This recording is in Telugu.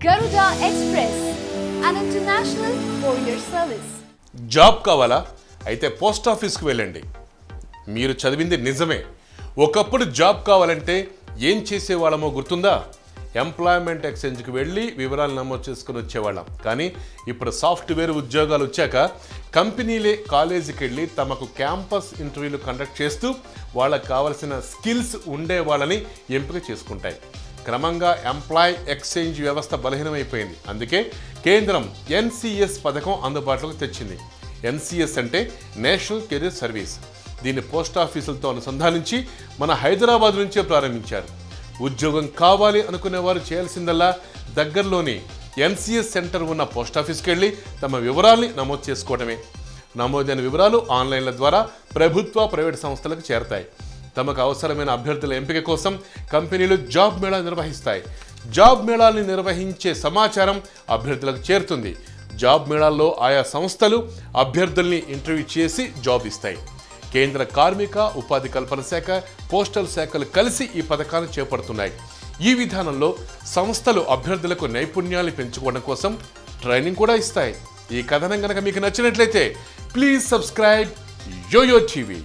Garuda Express, an international courier service. Job కావాలా? అయితే పోస్ట్ ఆఫీస్కి వెళ్ళండి. మీరు చదివింది నిజమే. ఒకప్పుడు జాబ్ కావాలంటే ఏం చేసేవాళ్ళమో గుర్తుందా? ఎంప్లాయ్మెంట్ ఎక్స్చేంజ్కి వెళ్ళి వివరాలు నమోదు చేసుకుని వచ్చేవాళ్ళం. కానీ ఇప్పుడు సాఫ్ట్వేర్ ఉద్యోగాలు వచ్చాక కంపెనీలే కాలేజీకి వెళ్ళి తమకు క్యాంపస్ ఇంటర్వ్యూలు కండక్ట్ చేస్తూ వాళ్ళకు కావాల్సిన స్కిల్స్ ఉండే వాళ్ళని ఎంపిక చేసుకుంటాయి. క్రమంగా ఎంప్లాయ్ ఎక్స్చేంజ్ వ్యవస్థ బలహీనమైపోయింది. అందుకే కేంద్రం ఎన్సిఎస్ పథకం అందుబాటులోకి తెచ్చింది. ఎన్సిఎస్ అంటే నేషనల్ కెరీర్ సర్వీస్. దీన్ని పోస్ట్ ఆఫీసులతో అనుసంధానించి మన హైదరాబాద్ నుంచే ప్రారంభించారు. ఉద్యోగం కావాలి అనుకునేవారు చేయాల్సిందల్లా దగ్గరలోని ఎన్సిఎస్ సెంటర్ ఉన్న పోస్ట్ ఆఫీస్కి వెళ్ళి తమ వివరాల్ని నమోదు చేసుకోవడమే. నమోదైన వివరాలు ఆన్లైన్ల ద్వారా ప్రభుత్వ ప్రైవేట్ సంస్థలకు చేరతాయి. తమకు అవసరమైన అభ్యర్థుల ఎంపిక కోసం కంపెనీలు జాబ్ మేళా నిర్వహిస్తాయి. జాబ్ మేళాల్ని నిర్వహించే సమాచారం అభ్యర్థులకు చేరుతుంది. జాబ్ మేళాల్లో ఆయా సంస్థలు అభ్యర్థుల్ని ఇంటర్వ్యూ చేసి జాబ్ ఇస్తాయి. కేంద్ర కార్మిక ఉపాధి కల్పన శాఖ, పోస్టల్ శాఖలు కలిసి ఈ పథకాన్ని చేపడుతున్నాయి. ఈ విధానంలో సంస్థలు అభ్యర్థులకు నైపుణ్యాలు పెంచుకోవడం కోసం ట్రైనింగ్ కూడా ఇస్తాయి. ఈ కథనం కనుక మీకు నచ్చినట్లయితే ప్లీజ్ సబ్స్క్రైబ్ యోయో టీవీ.